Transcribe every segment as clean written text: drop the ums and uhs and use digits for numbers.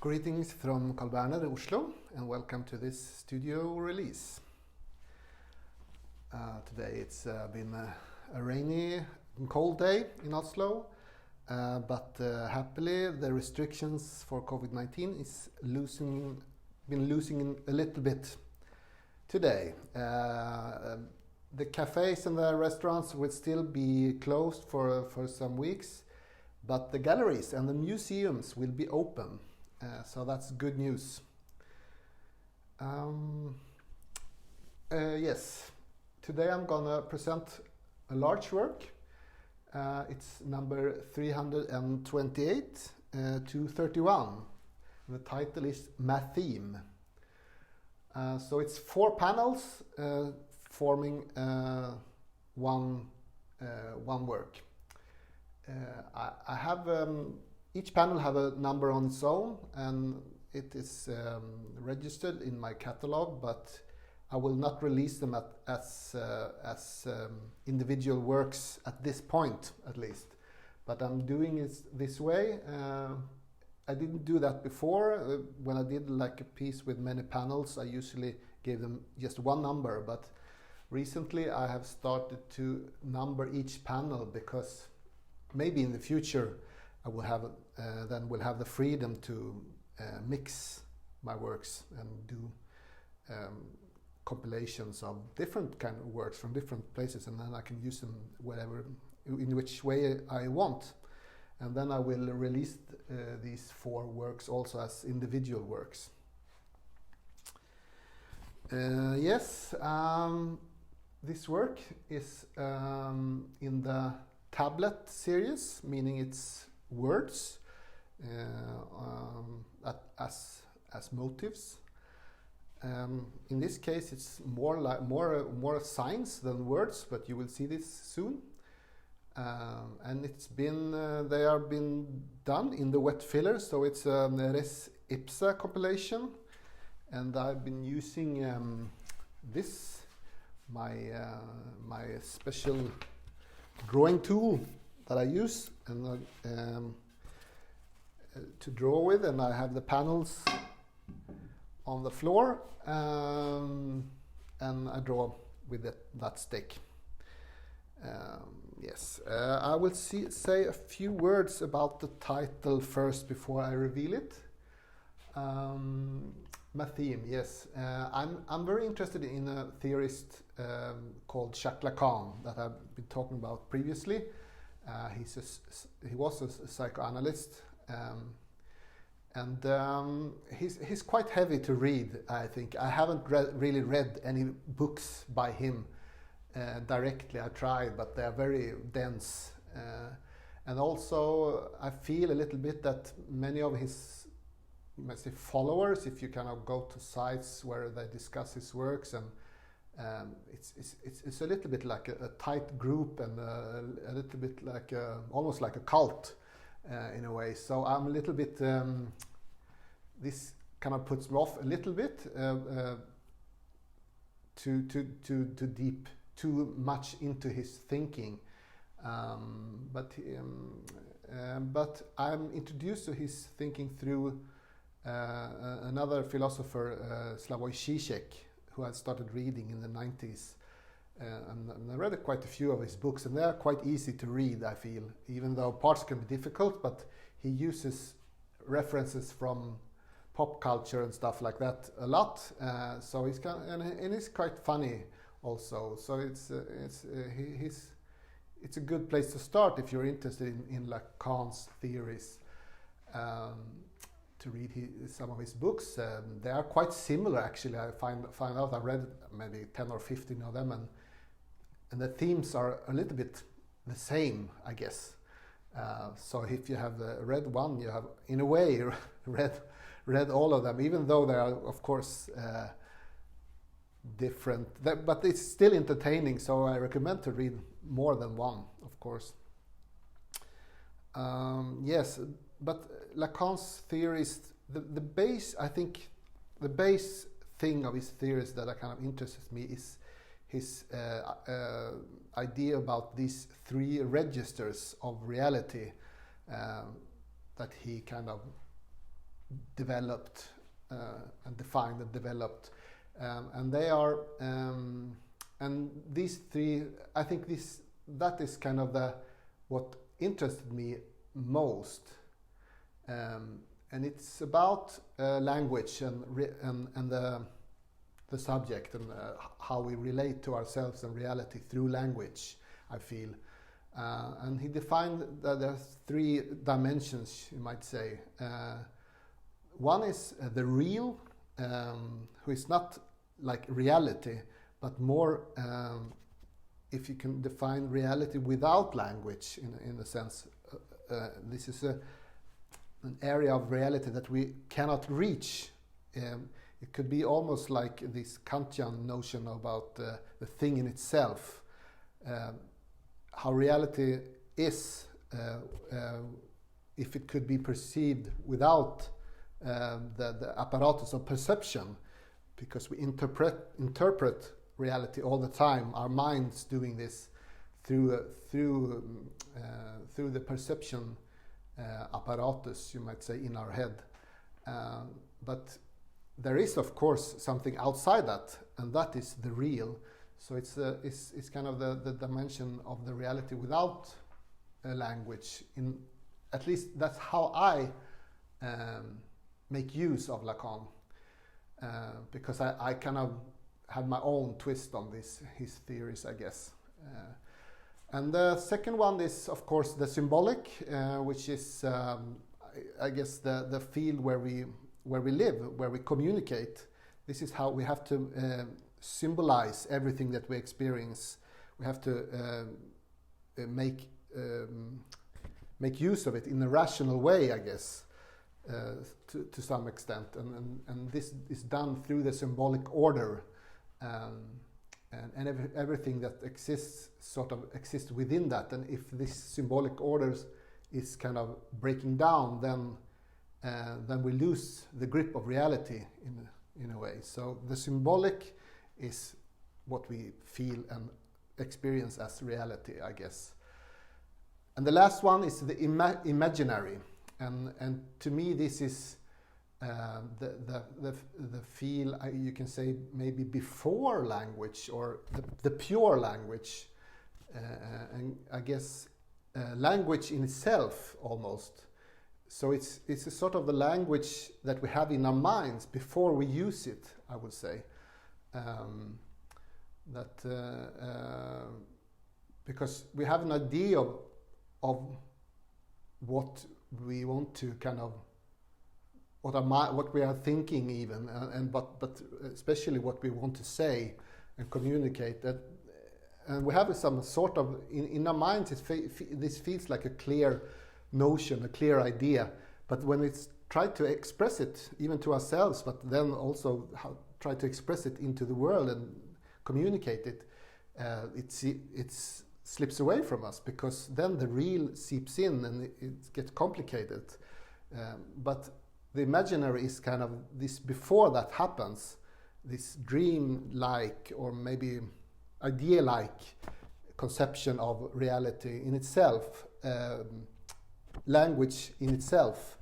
Greetings from Carl Berner, Oslo, and welcome to this studio release. Today it's been a rainy and cold day in Oslo, but happily the restrictions for COVID-19 is been losing a little bit today. The cafes and the restaurants will still be closed for some weeks, but the galleries and the museums will be open. So that's good news. Yes, today I'm gonna present a large work. It's number 328 to 31. The title is Matheme. So it's 4 panels forming one work. I have each panel have a number on its own, and it is registered in my catalog, but I will not release them as individual works at this point, at least. But I'm doing it this way. I didn't do that before. When I did like a piece with many panels, I usually gave them just one number, but recently I have started to number each panel because maybe in the future I will have the freedom to mix my works and do compilations of different kind of works from different places, and then I can use them whatever in which way I want. And then I will release these 4 works also as individual works. Yes, this work is in the tablet series, meaning it's words as motifs. In this case, it's more signs than words, but you will see this soon. And it's been they are been done in the wet filler, so it's a res ipsa compilation, and I've been using my special drawing tool that I use and to draw with, and I have the panels on the floor, and I draw with that stick. Yes, I will say a few words about the title first before I reveal it. Matheme, yes. I'm very interested in a theorist called Jacques Lacan that I've been talking about previously. He was a psychoanalyst, and he's quite heavy to read, I think. I haven't really read any books by him directly. I tried, but they are very dense. And also, I feel a little bit that many of his, let's say, followers, if you kind of go to sites where they discuss his works, and it's a little bit like a tight group, and a little bit like almost like a cult in a way. So I'm a little bit. This kind of puts me off a little bit. Too much into his thinking. But I'm introduced to his thinking through another philosopher, Slavoj Žižek, who I started reading in the 90s. And I read quite a few of his books, and they are quite easy to read, I feel, even though parts can be difficult, but he uses references from pop culture and stuff like that a lot. So he's and he's quite funny also. So it's a good place to start if you're interested in Lacan's theories. To read some of his books. They are quite similar, actually. I find out. I read maybe 10 or 15 of them, and the themes are a little bit the same, I guess. So if you have read one, you have, in a way, read all of them, even though they are, of course, different. But it's still entertaining, so I recommend to read more than one, of course. Yes, but Lacan's theories, the base, I think, the base thing of his theories that kind of interests me is his idea about these 3 registers of reality that he kind of developed and defined and developed, and they are and these three. I think that is kind of what interested me most, and it's about language and the subject and how we relate to ourselves and reality through language, I feel. And he defined that there are three dimensions, you might say. One is the real, who is not like reality, but more, if you can define reality without language, in a sense. This is an area of reality that we cannot reach. It could be almost like this Kantian notion about the thing in itself, how reality is, if it could be perceived without the apparatus of perception, because we interpret reality all the time, our minds doing this through the perception apparatus, you might say, in our head. But there is, of course, something outside that, and that is the real. So it's kind of the dimension of the reality without language. At least that's how I make use of Lacan, because I kind of have my own twist on his theories, I guess. And the second one is, of course, the symbolic, which is, I guess, the field where we live, where we communicate. This is how we have to symbolize everything that we experience. We have to make use of it in a rational way, I guess, to some extent. And this is done through the symbolic order. And everything that exists sort of exists within that. And if this symbolic order is kind of breaking down, then we lose the grip of reality in a way. So the symbolic is what we feel and experience as reality, I guess. And the last one is the imaginary. And to me, this is the feel, you can say, maybe before language, or the pure language, and I guess language in itself almost. So it's a sort of the language that we have in our minds before we use it, I would say. Because we have an idea of what we want to kind of, what we are thinking even, but especially what we want to say and communicate. And we have some sort of, in our minds, this feels like a clear notion, a clear idea. But when it's tried to express it, even to ourselves, but then also try to express it into the world and communicate it, it slips away from us, because then the real seeps in and it gets complicated. But the imaginary is kind of this, before that happens, this dream-like or maybe idea-like conception of reality in itself, language in itself.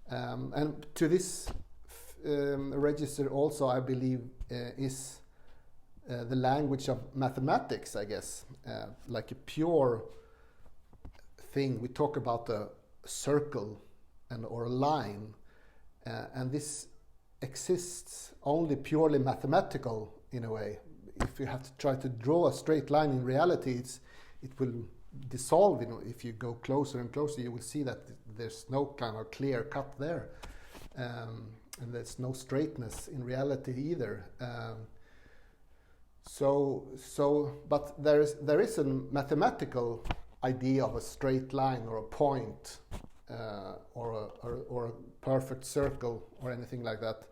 And to this register also, I believe, is the language of mathematics, I guess, like a pure thing. We talk about a circle or a line, and this exists only purely mathematical in a way. If you have to try to draw a straight line in reality, it will dissolve. If you go closer and closer, you will see that there's no kind of clear cut there, and there's no straightness in reality either. But there is a mathematical idea of a straight line or a point, or a perfect circle or anything like that.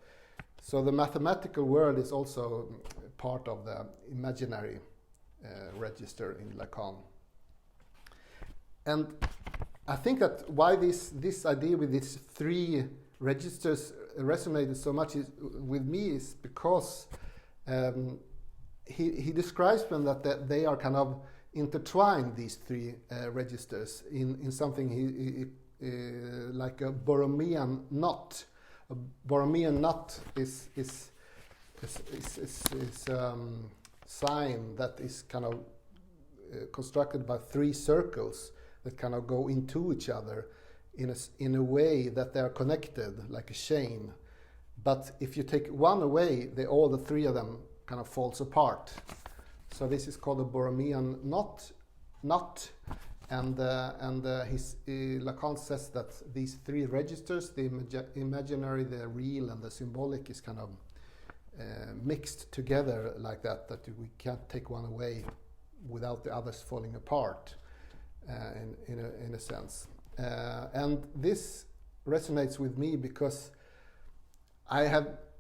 So the mathematical world is also part of the imaginary register in Lacan. And I think that why this idea with these three registers resonated so much with me is because he describes them that they are kind of intertwined, these three registers, in something like a Borromean knot, A Borromean knot is sign that is kind of constructed by three circles that kind of go into each other in a way that they are connected like a chain. But if you take one away, all the three of them kind of falls apart. So this is called a Borromean knot, and Lacan says that these three registers, the imaginary, the real, and the symbolic, is kind of mixed together like that we can't take one away without the others falling apart, in a sense. And this resonates with me because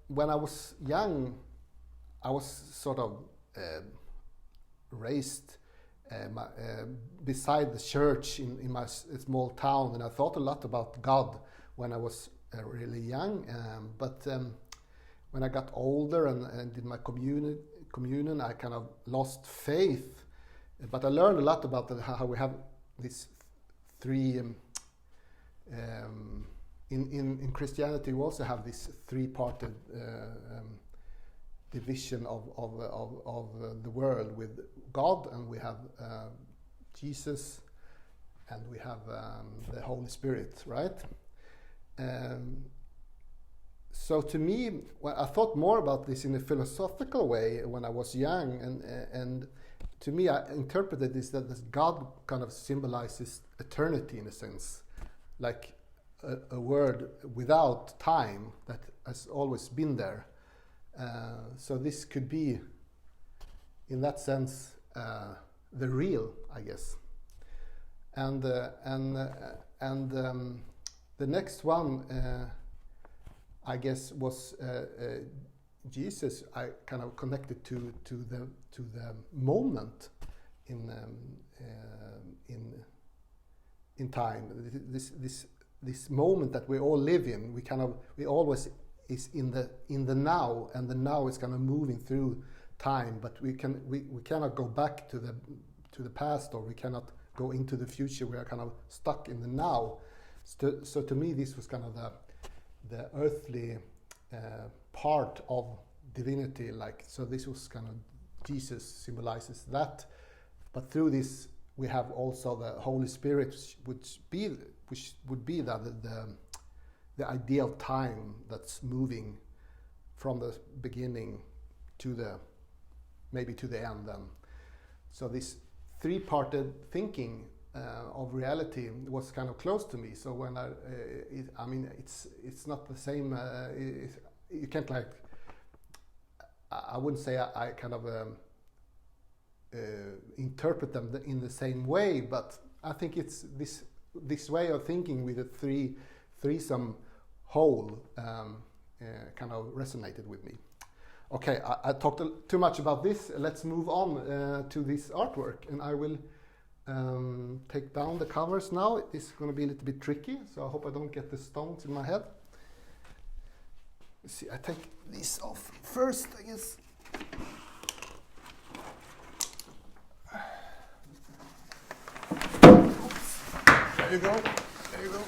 when I was young, I was sort of raised beside the church in my small town, and I thought a lot about God when I was really young. But when I got older and did my communion, I kind of lost faith. But I learned a lot about how we have these three. In Christianity, we also have this three-parted division of the world, with God, and we have Jesus, and we have the Holy Spirit, right? So to me, I thought more about this in a philosophical way when I was young, and to me, I interpreted this that this God kind of symbolizes eternity in a sense, like a word without time that has always been there. So this could be, in that sense, the real, I guess. And the next one, I guess, was Jesus. I kind of connected to the moment in time. This moment that we all live in. We always is in the now, and the now is kind of moving through time. But we cannot go back to the past, or we cannot go into the future. We are kind of stuck in the now. So to me, this was kind of the earthly part of divinity. So this was kind of Jesus symbolizes that. But through this, we have also the Holy Spirit, which would be the ideal time that's moving from the beginning to maybe to the end then. So this three-parted thinking of reality was kind of close to me. So when it's not the same. You can't I wouldn't say I kind of interpret them in the same way, but I think it's this way of thinking with a threesome whole kind of resonated with me. Okay, I talked too much about this. Let's move on to this artwork, and I will take down the covers now. It's going to be a little bit tricky, so I hope I don't get the stones in my head. Let's see, I take this off first, I guess. There you go. There you go.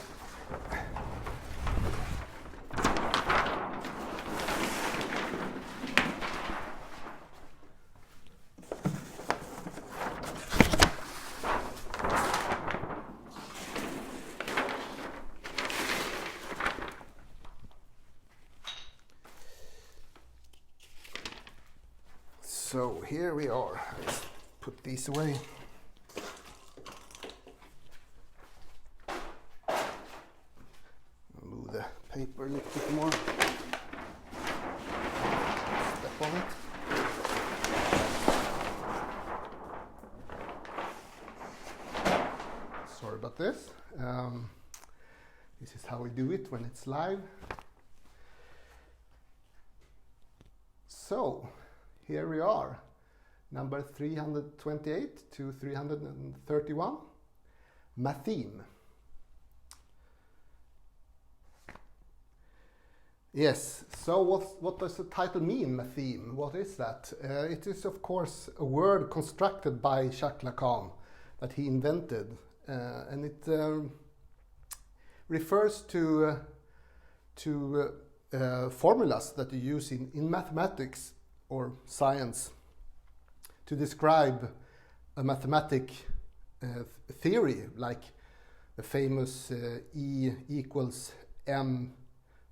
So here we are. Let's put these away. Move the paper a little bit more. Step on it. Sorry about this. This is how we do it when it's live. So, here we are, number 328 to 331, Matheme. Yes, so what does the title mean, Matheme? What is that? It is, of course, a word constructed by Jacques Lacan that he invented, and it refers to formulas that you use in mathematics or science to describe a mathematic theory, like the famous E equals m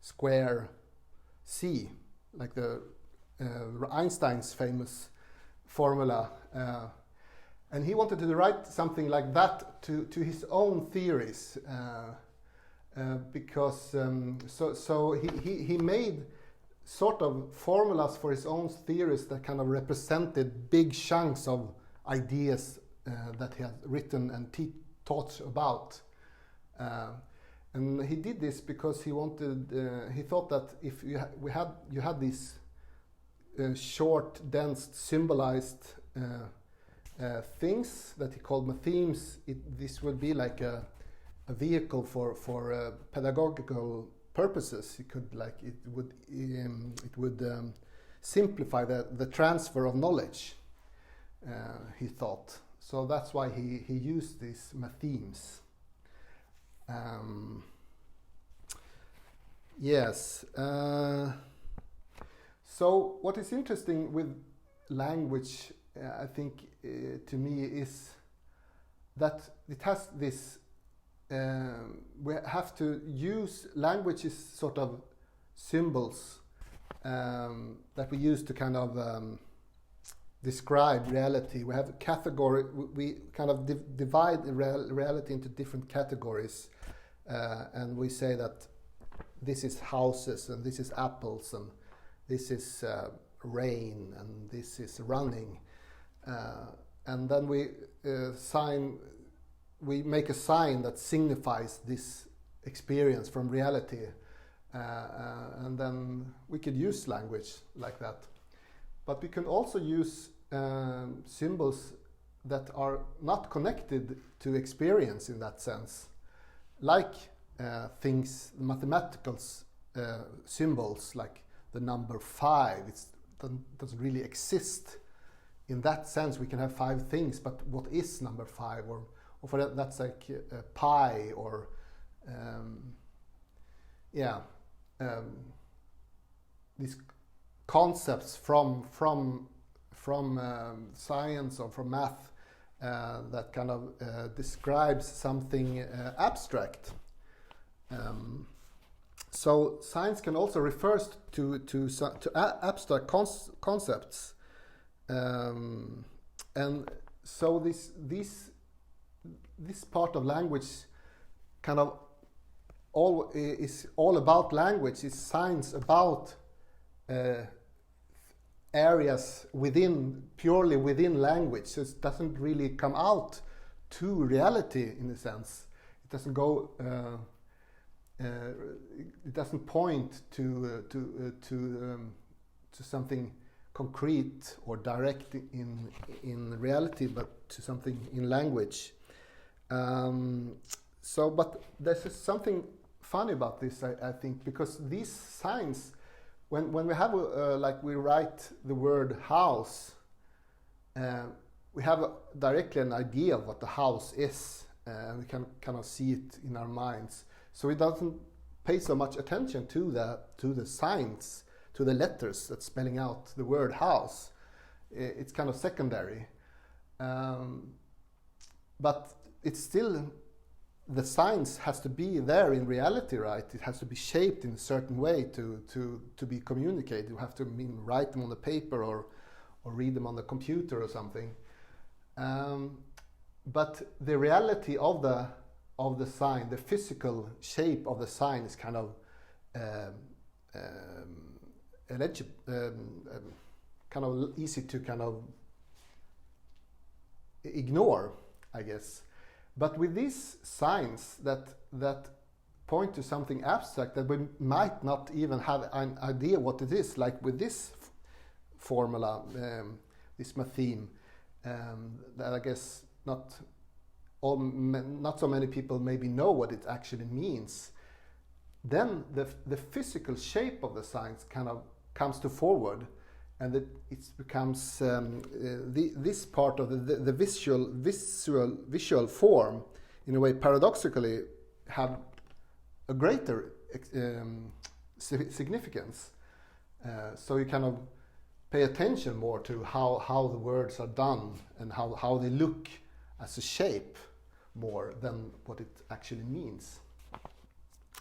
square c, like the Einstein's famous formula. And he wanted to write something like that to his own theories, because so he made sort of formulas for his own theories that kind of represented big chunks of ideas that he had written and taught about. And he did this because he wanted. He thought that if you had these short, dense, symbolized things that he called mathemes, this would be like a vehicle for pedagogical purposes. It would simplify the transfer of knowledge. He thought so. That's why he used these mathemes. Yes. So what is interesting with language, I think, to me, is that it has this. We have to use language as sort of symbols that we use to kind of describe reality. We have a category. We kind of divide reality into different categories, and we say that this is houses, and this is apples, and this is rain, and this is running, and then we make a sign that signifies this experience from reality, and then we could use language like that. But we can also use symbols that are not connected to experience in that sense, like things, mathematical symbols, like the number 5. It doesn't really exist in that sense. We can have 5 things, but what is number 5? Or for that's like pi, or these concepts from science or from math that kind of describes something abstract. So science can also refer to abstract concepts, and so this part of language kind of is all about language. It's science about areas purely within language. So it doesn't really come out to reality in a sense. It doesn't go. It doesn't point to something concrete or direct in reality, but to something in language. But there's something funny about this, I think, because these signs, when we have like we write the word house, we have directly an idea of what the house is, and we can kind of see it in our minds. So it doesn't pay so much attention to the signs, to the letters that's spelling out the word house. It's kind of secondary, but it's still, the signs has to be there in reality, right? It has to be shaped in a certain way to be communicated. You have to write them on the paper or read them on the computer or something. But the reality of the sign, the physical shape of the sign, is kind of kind of easy to kind of ignore, I guess. But with these signs that point to something abstract that we might not even have an idea what it is, like with this formula, this matheme, that I guess not so many people maybe know what it actually means, then the physical shape of the signs kind of comes to forward, and it becomes this part of the visual form, in a way, paradoxically, have a greater significance. So you kind of pay attention more to how the words are done and how they look as a shape more than what it actually means.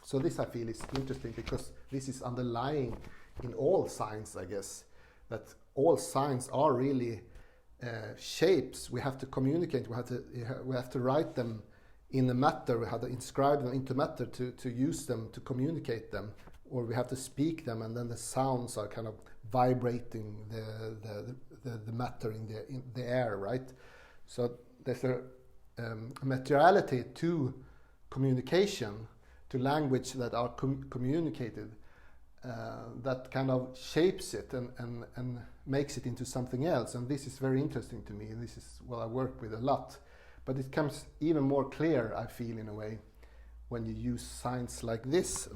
So this I feel is interesting because this is underlying in all signs, I guess, that all signs are really shapes. We have to communicate, we have to write them in a matter, we have to inscribe them into matter to use them, to communicate them, or we have to speak them, and then the sounds are kind of vibrating the matter in the air, right? So there's a materiality to communication, to language that are communicated, that kind of shapes it and makes it into something else. And this is very interesting to me. This is what I work with a lot. But it comes even more clear, I feel, in a way, when you use signs like this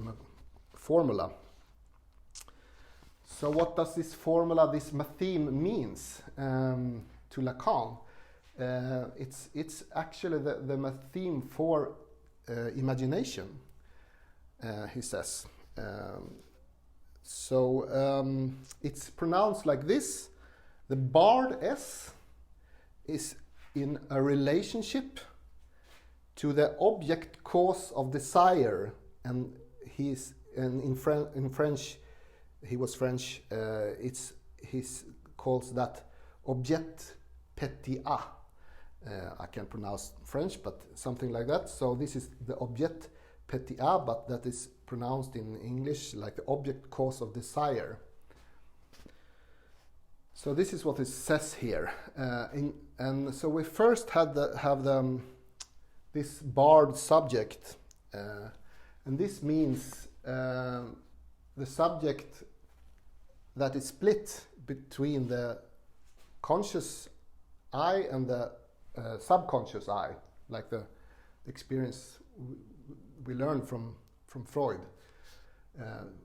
formula. So what does this formula, this matheme, means to Lacan? It's actually the matheme for imagination, he says. It's pronounced like this. The barred S is in a relationship to the object cause of desire, and in French, he was French. He calls that objet petit a. I can't pronounce French, but something like that. So this is the objet petit a, but that is pronounced in English like the object cause of desire. So this is what it says here, and so we first have this barred subject, and this means the subject that is split between the conscious I and the subconscious I, like the experience we learned from Freud.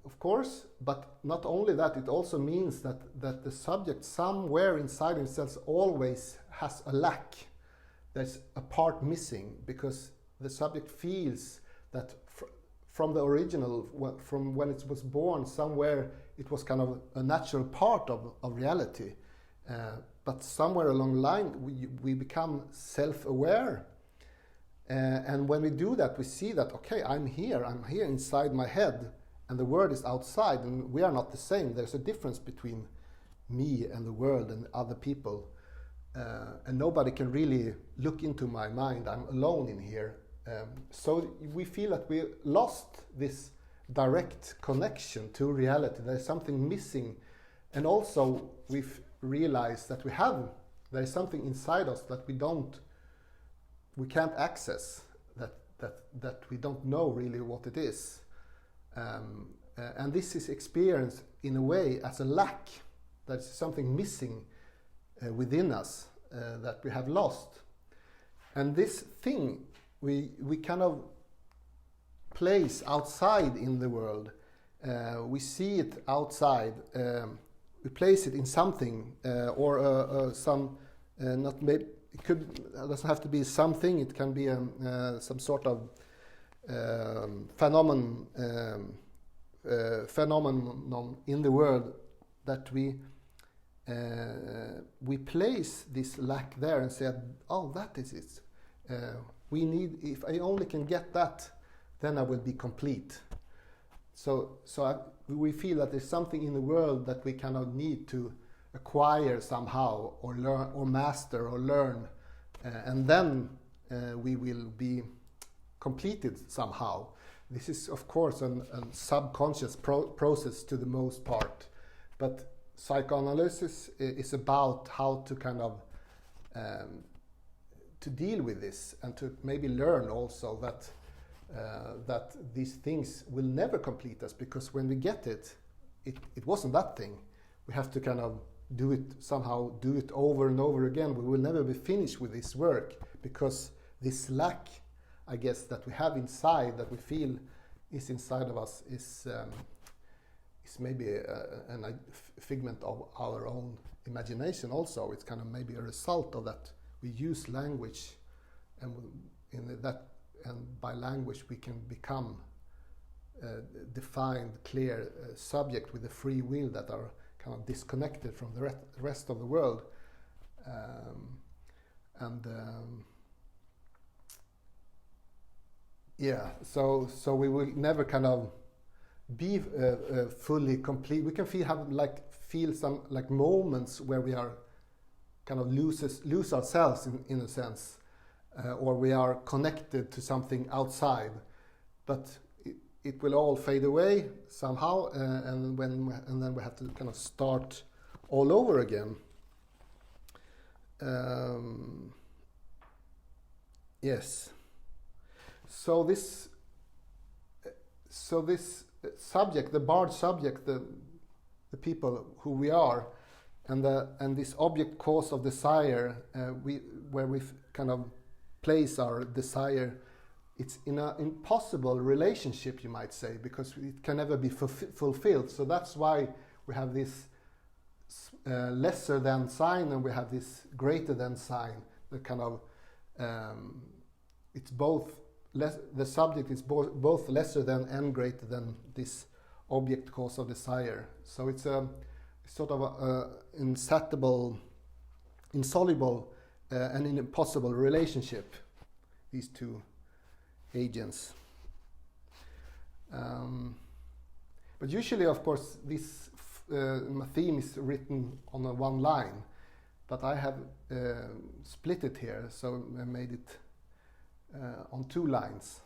Of course, but not only that, it also means that the subject somewhere inside himself always has a lack. There's a part missing, because the subject feels that from the original, from when it was born, somewhere it was kind of a natural part of reality. But somewhere along the line, we become self-aware. And when we do that, we see that, okay, I'm here inside my head, and the world is outside, and we are not the same. There's a difference between me and the world and other people. And nobody can really look into my mind. I'm alone in here. So we feel that we lost this direct connection to reality. There's something missing. And also we've realized that there is something inside us that we can't access, that we don't know really what it is. And this is experienced in a way as a lack. There's something missing within us that we have lost. And this thing we kind of place outside in the world. We see it outside. We place it in something or some not maybe. It doesn't have to be something. It can be some sort of phenomenon in the world that we place this lack there and say, oh, that is it. We need. If I only can get that, then I will be complete. We feel that there's something in the world that we cannot need to acquire somehow, or learn, or master, or learn, and then we will be completed somehow. This is, of course, a subconscious process to the most part, but psychoanalysis is about how to kind of to deal with this, and to maybe learn also that these things will never complete us, because when we get it wasn't that thing. We have to kind of do it over and over again. We will never be finished with this work, because this lack, I guess, that we have inside, that we feel is inside of us, is maybe a figment of our own imagination also. It's kind of maybe a result of that. We use language, and by language we can become defined, clear subject with a free will that are kind of disconnected from the rest of the world. Yeah, so we will never kind of be fully complete. We can feel some like moments where we are kind of lose ourselves in a sense, or we are connected to something outside, but it will all fade away somehow, and then we have to kind of start all over again. Yes. So this subject, the barred subject, the people who we are, and this object cause of desire, where we kind of place our desire, it's in an impossible relationship, you might say, because it can never be fulfilled. So that's why we have this lesser than sign, and we have this greater than sign. The kind of it's both. The subject is both lesser than and greater than this object cause of desire. So it's a sort of a insoluble and an impossible relationship, these two agents. But usually, of course, this Matheme is written on a one line, but I have split it here, so I made it on two lines,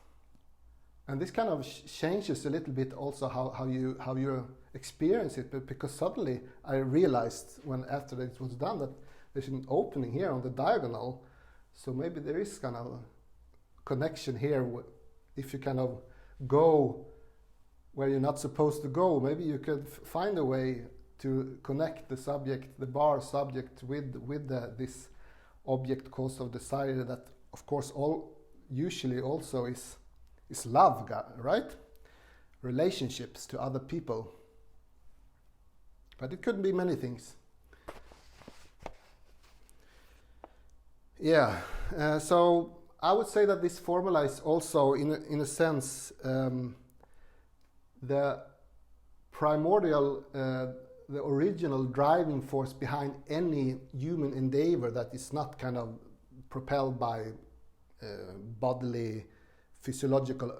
and this kind of changes a little bit also how you experience it. But because suddenly I realized after it was done that there's an opening here on the diagonal, so maybe there is kind of a connection here. If you kind of go where you're not supposed to go, maybe you could find a way to connect the subject, the bar subject, with this object cause of desire that, of course, usually also is love, right? Relationships to other people. But it could be many things. Yeah, so I would say that this formula is also, in a sense, the primordial, the original driving force behind any human endeavor that is not kind of propelled by bodily, physiological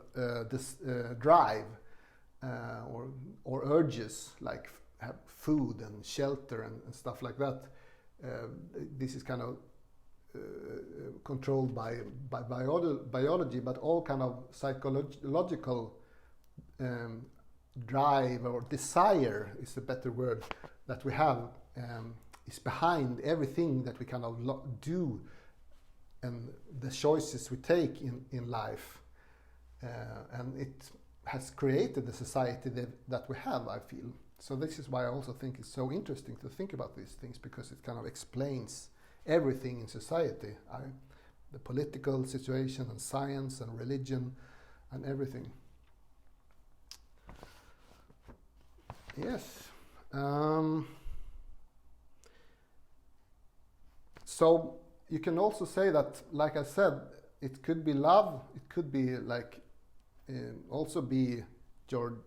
drive or urges like have food and shelter and stuff like that. This is kind of controlled by biology, but all kind of psychological drive or desire is a better word that we have, is behind everything that we kind of do and the choices we take in life, and it has created the society that we have, I feel. So this is why I also think it's so interesting to think about these things, because it kind of explains everything in society, the political situation and science and religion and everything. Yes. So you can also say that, like I said, it could be love, it could be like also be your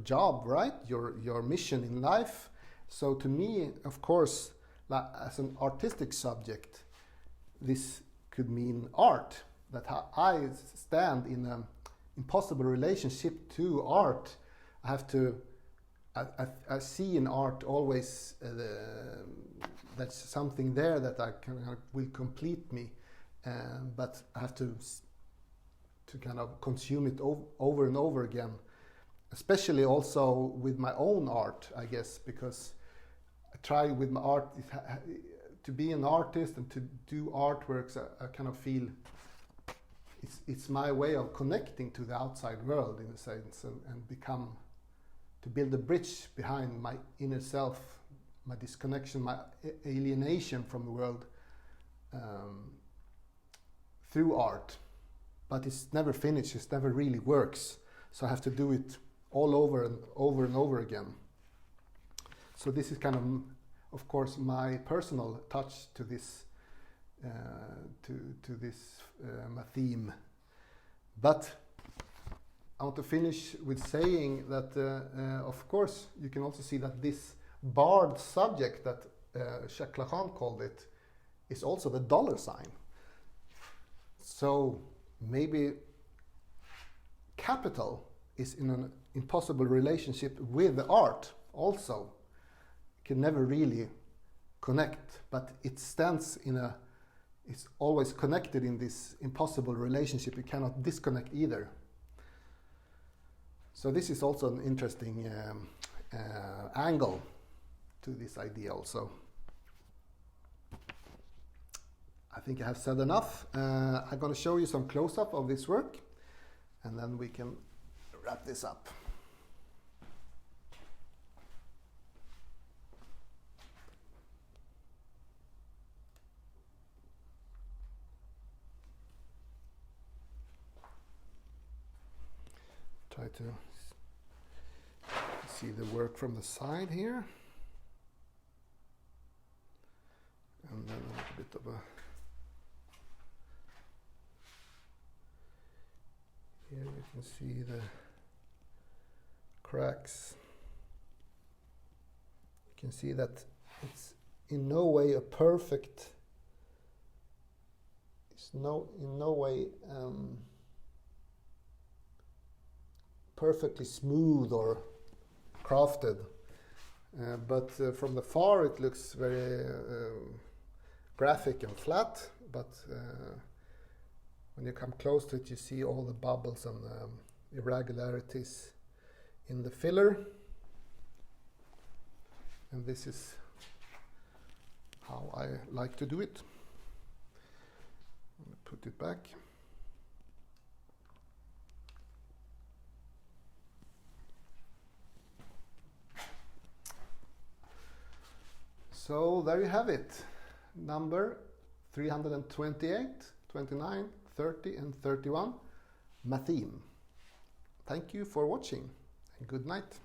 job, right? Your mission in life. So to me, of course, as an artistic subject, this could mean art, that I stand in an impossible relationship to art. I see in art always that's something there that will complete me, but I have to kind of consume it over and over again, especially also with my own art, I guess, because I try with my art to be an artist and to do artworks. I kind of feel it's my way of connecting to the outside world, in a sense, and to build a bridge behind my inner self, my disconnection, my alienation from the world, through art. But it's never finished, it never really works. So I have to do it all over and over and over again. So this is kind of course, my personal touch to this Matheme. But I want to finish with saying that, of course, you can also see that this barred subject that Jacques Lacan called it is also the dollar sign. So maybe capital is in an impossible relationship with the art also. It can never really connect, but it stands in a, it's always connected in this impossible relationship. You cannot disconnect either. So this is also an interesting angle to this idea also. I think I have said enough. I'm going to show you some close-up of this work, and then we can wrap this up. Try to see the work from the side here. And then a little bit of a... Here you can see the cracks. You can see that it's in no way a perfect, it's in no way perfectly smooth or crafted, but from the far it looks very graphic and flat, but when you come close to it you see all the bubbles and irregularities in the filler, and this is how I like to do it. Put it back. So there you have it, number 328, 29, 30 and 31, Matheme. Thank you for watching and good night.